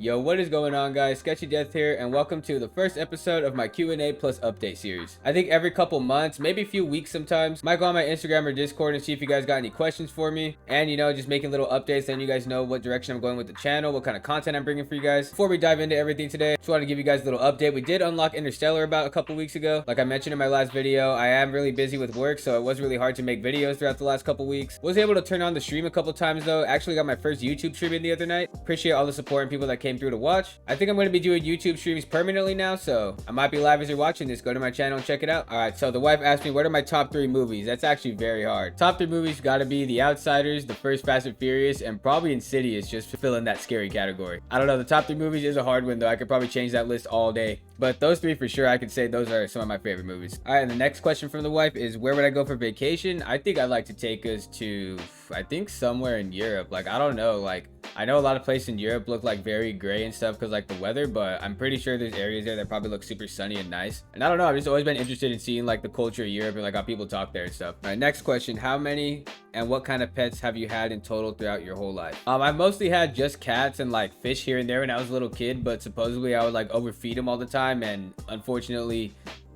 Yo, what is going on, guys? Sketchy Death here, and welcome to the first episode of my Q&A+Update series. I think every couple months, maybe a few weeks sometimes, might go on my Instagram or Discord and see if you guys got any questions for me, and just making little updates, letting you guys know what direction I'm going with the channel, what kind of content I'm bringing for you guys. Before we dive into everything today, just wanted to give you guys a little update. We did unlock Interstellar about a couple weeks ago. Like I mentioned in my last video, I am really busy with work, so it was really hard to make videos throughout the last couple weeks. Was able to turn on the stream a couple times though. Actually got my first YouTube stream in the other night. Appreciate all the support and people that came through to watch. I think I'm going to be doing YouTube streams permanently now, so I might be live as you're watching this. Go to my channel and check it out. All right, so the wife asked me what are my top 3 movies. That's actually very hard. Top 3 movies got to be The Outsiders, the first Fast and Furious, and probably Insidious, just to fill in that scary category. I don't know, the top 3 movies is a hard one though. I could probably change that list all day, but those 3 for sure, I could say those are some of my favorite movies. All right, and the next question from the wife is where would I go for vacation? I think I'd like to take us to, I think somewhere in Europe. Like, I don't know, like I know a lot of places in Europe look like very gray and stuff because like the weather, but I'm pretty sure there's areas there that probably look super sunny and nice. And I don't know, I've just always been interested in seeing like the culture of Europe and like how people talk there and stuff. All right, next question. How many and what kind of pets have you had in total throughout your whole life? I've mostly had just cats and like fish here and there when I was a little kid, but supposedly I would like overfeed them all the time and unfortunately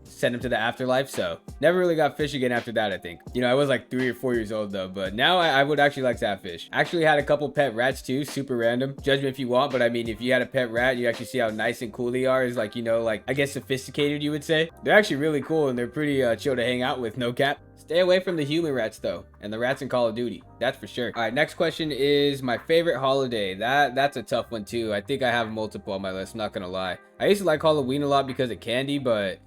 send him to the afterlife, so never really got fish again after that. I think I was like 3 or 4 years old though, but now I would actually like to have fish. Actually had a couple pet rats too, super random, judge me if you want, but I mean if you had a pet rat you actually see how nice and cool they are. Is like like I guess sophisticated, you would say. They're actually really cool and they're pretty chill to hang out with, no cap. Stay away from the human rats though, and the rats in Call of Duty, that's for sure. All right, next question is my favorite holiday. That's a tough one too. I think I have multiple on my list, I'm not gonna lie. I used to like Halloween a lot because of candy, but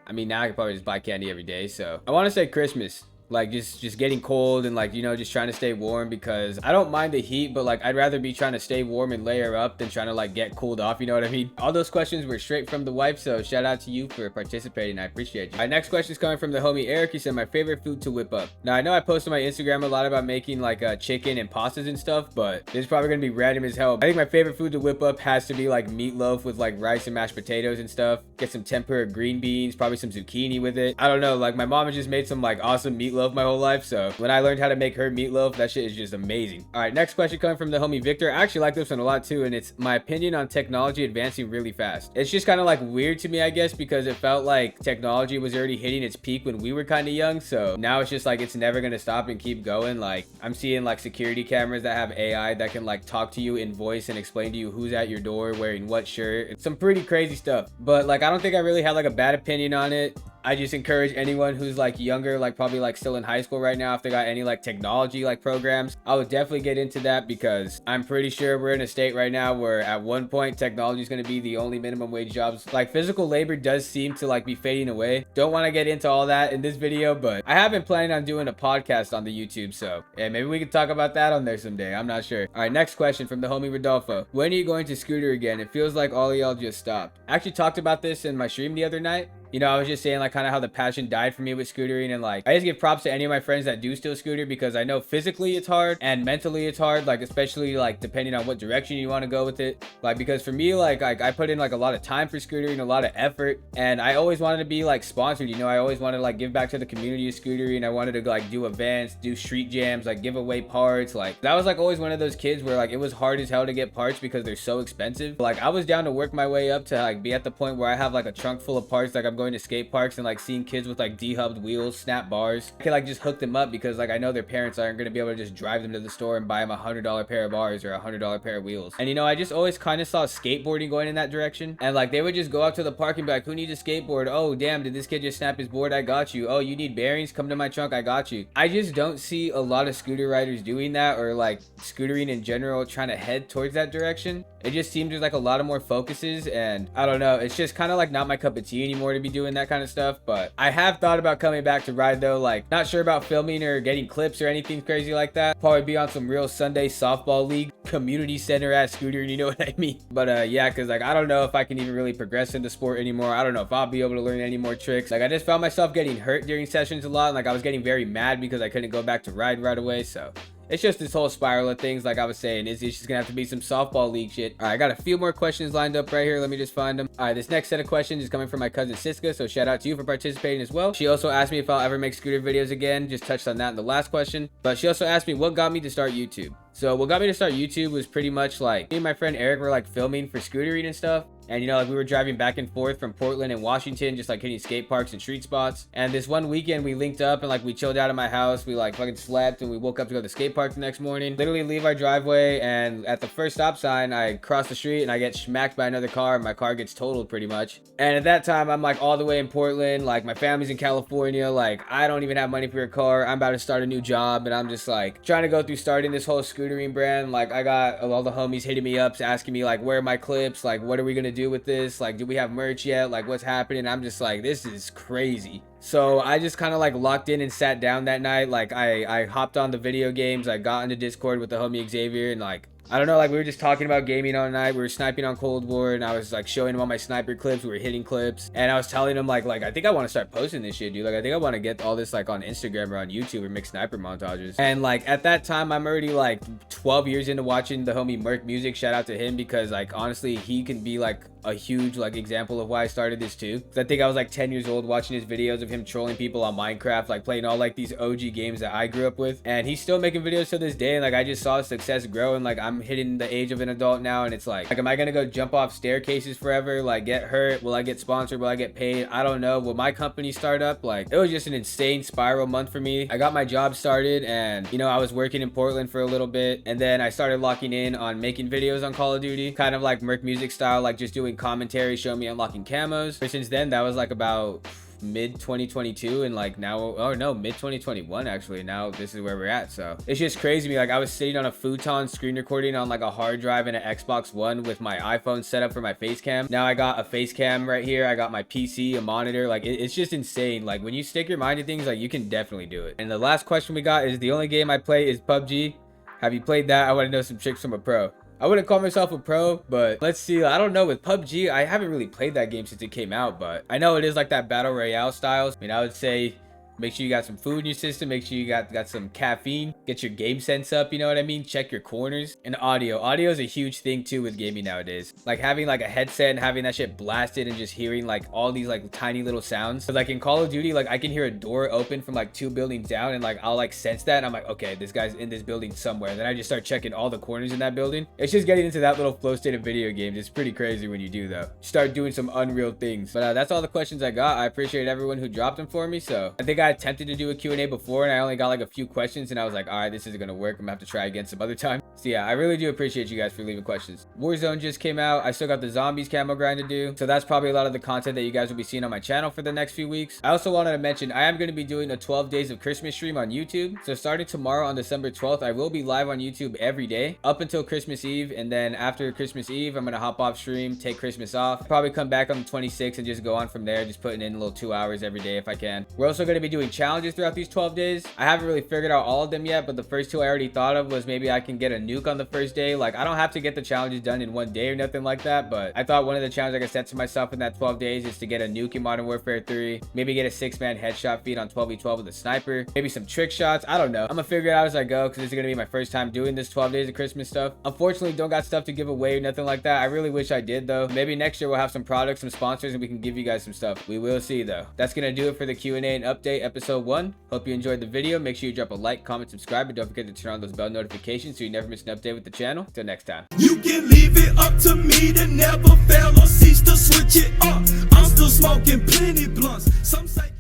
I mean, now I could probably just buy candy every day. So I want to say Christmas, like just getting cold and like, just trying to stay warm, because I don't mind the heat, but like I'd rather be trying to stay warm and layer up than trying to like get cooled off. You know what I mean? All those questions were straight from the wife, so shout out to you for participating. I appreciate you. All right, next question is coming from the homie Eric. He said my favorite food to whip up. Now I know I post on my Instagram a lot about making like chicken and pastas and stuff, but this is probably gonna be random as hell. I think my favorite food to whip up has to be like meatloaf with like rice and mashed potatoes and stuff. Get some tempura green beans, probably some zucchini with it. I don't know, like my mom has just made some like awesome meatloaf my whole life, so when I learned how to make her meatloaf, that shit is just amazing. All right, next question coming from the homie Victor. I actually like this one a lot too, and it's my opinion on technology advancing really fast. It's just kind of like weird to me, I guess, because it felt like technology was already hitting its peak when we were kind of young, so now it's just like it's never gonna stop and keep going. Like I'm seeing like security cameras that have AI that can like talk to you in voice and explain to you who's at your door wearing what shirt. It's some pretty crazy stuff, but like I don't think I really had like a bad opinion on it. I just encourage anyone who's like younger, like probably like still in high school right now, if they got any like technology like programs, I would definitely get into that, because I'm pretty sure we're in a state right now where at one point technology is going to be the only minimum wage jobs. Like physical labor does seem to like be fading away. Don't want to get into all that in this video, but I have been planning on doing a podcast on the YouTube, so yeah, maybe we could talk about that on there someday. I'm not sure. All right, next question from the homie Rodolfo. When are you going to Scooter again? It feels like all of y'all just stopped. I actually talked about this in my stream the other night. I was just saying like kind of how the passion died for me with scootering, and like I just give props to any of my friends that do still scooter, because I know physically it's hard and mentally it's hard, like especially like depending on what direction you want to go with it. Like because for me, like I put in like a lot of time for scootering, a lot of effort, and I always wanted to be like sponsored. I always wanted to like give back to the community of scootering. I wanted to like do events, do street jams, like give away parts. Like that was like always one of those kids where like it was hard as hell to get parts because they're so expensive. Like I was down to work my way up to like be at the point where I have like a trunk full of parts. Like I'm going to skate parks and like seeing kids with like dehubbed wheels, snap bars. I can like just hook them up because like I know their parents aren't going to be able to just drive them to the store and buy them $100 pair of bars or $100 pair of wheels. And I just always kind of saw skateboarding going in that direction, and like they would just go out to the park and be like, who needs a skateboard? Oh damn, did this kid just snap his board? I got you. Oh, you need bearings? Come to my trunk, I got you. I just don't see a lot of scooter riders doing that, or like scootering in general trying to head towards that direction. It just seems there's like a lot of more focuses, and I don't know, it's just kind of like not my cup of tea anymore to be doing that kind of stuff. But I have thought about coming back to ride though. Like not sure about filming or getting clips or anything crazy like that. Probably be on some real Sunday softball league community center at Scooter, you know what I mean? But yeah, because like I don't know if I can even really progress in the sport anymore. I don't know if I'll be able to learn any more tricks. Like I just found myself getting hurt during sessions a lot, and like I was getting very mad because I couldn't go back to ride right away. So it's just this whole spiral of things. Like I was saying, it's just gonna have to be some softball league shit. All right, I got a few more questions lined up right here. Let me just find them. All right, this next set of questions is coming from my cousin Siska, so shout out to you for participating as well. She also asked me if I'll ever make scooter videos again. Just touched on that in the last question, but she also asked me what got me to start YouTube. So what got me to start YouTube was pretty much like me and my friend Eric were like filming for Scootering and stuff. And you know, like we were driving back and forth from Portland and Washington, just like hitting skate parks and street spots. And this one weekend we linked up and like we chilled out at my house. We like fucking slept and we woke up to go to the skate park the next morning. Literally leave our driveway, and at the first stop sign I cross the street and I get smacked by another car. My car gets totaled pretty much. And at that time I'm like all the way in Portland, like my family's in California, like I don't even have money for a car. I'm about to start a new job and I'm just like trying to go through starting this whole Scootering brand. Like I got all the homies hitting me up asking me like, where are my clips, like what are we gonna do with this, like do we have merch yet, like what's happening. I'm just like, this is crazy. So I just kind of like locked in and sat down that night. Like I hopped on the video games, I got into Discord with the homie Xavier, and like I don't know, like we were just talking about gaming all night. We were sniping on Cold War and I was like showing him all my sniper clips. We were hitting clips and I was telling him like I think I want to start posting this shit, dude. Like I think I want to get all this like on Instagram or on YouTube or make sniper montages. And like at that time I'm already like 12 years into watching the homie Merc Music. Shout out to him, because like honestly he can be like a huge like example of why I started this too. Because I think I was like 10 years old watching his videos of him trolling people on Minecraft, like playing all like these OG games that I grew up with, and he's still making videos to this day. And like I just saw his success grow, and like I'm hitting the age of an adult now, and it's like am I gonna go jump off staircases forever, like get hurt? Will I get sponsored? Will I get paid? I don't know. Will my company start up? Like it was just an insane spiral month for me. I got my job started, and you know I was working in Portland for a little bit, and then I started locking in on making videos on Call of Duty, kind of like Merc Music style, like just doing commentary, showing me unlocking camos. But since then, that was like about mid 2022, and like now, oh no, mid 2021 actually. Now this is where we're at. So it's just crazy to me. Like I was sitting on a futon screen recording on like a hard drive in an Xbox One with my iPhone set up for my face cam. Now I got a face cam right here. I got my PC, a monitor. Like it's just insane. Like when you stick your mind to things, like you can definitely do it. And the last question we got is, the only game I play is PUBG. Have you played that? I want to know some tricks from a pro. I wouldn't call myself a pro, but let's see. I don't know, with PUBG, I haven't really played that game since it came out, but I know it is like that battle royale style. I mean, I would say make sure you got some food in your system. Make sure you got some caffeine. Get your game sense up, you know what I mean? Check your corners. And audio. Audio is a huge thing too with gaming nowadays. Like having like a headset and having that shit blasted and just hearing like all these like tiny little sounds. But like in Call of Duty, like I can hear a door open from like 2 buildings down, and like I'll like sense that, and I'm like, okay, this guy's in this building somewhere. And then I just start checking all the corners in that building. It's just getting into that little flow state of video games. It's pretty crazy when you do though. Start doing some unreal things. But that's all the questions I got. I appreciate everyone who dropped them for me. So I think I attempted to do a Q&A before, and I only got like a few questions, and I was like, all right, this isn't gonna work. I'm gonna have to try again some other time. So yeah, I really do appreciate you guys for leaving questions. Warzone just came out. I still got the zombies camo grind to do, so that's probably a lot of the content that you guys will be seeing on my channel for the next few weeks. I also wanted to mention I am going to be doing a 12 days of Christmas stream on YouTube. So starting tomorrow on December 12th, I will be live on YouTube every day up until Christmas Eve, and then after Christmas Eve I'm gonna hop off stream, take Christmas off, probably come back on the 26th and just go on from there, just putting in a little 2 hours every day if I can. We're also going to be doing challenges throughout these 12 days. I haven't really figured out all of them yet, but the first two I already thought of was maybe I can get a nuke on the first day. Like I don't have to get the challenges done in one day or nothing like that, but I thought one of the challenges I could set to myself in that 12 days is to get a nuke in Modern Warfare 3, maybe get a 6-man headshot feed on 12v12 with a sniper, maybe some trick shots. I don't know. I'm gonna figure it out as I go, because this is gonna be my first time doing this 12 days of Christmas stuff. Unfortunately, don't got stuff to give away or nothing like that. I really wish I did though. Maybe next year we'll have some products, some sponsors, and we can give you guys some stuff. We will see though. That's gonna do it for the Q&A and update episode 1. Hope you enjoyed the video. Make sure you drop a like, comment, subscribe, and don't forget to turn on those bell notifications so you never miss an update with the channel. Till next time. You can leave it up to me to never fail or cease to switch it up. I'm still smoking plenty blunts. Some say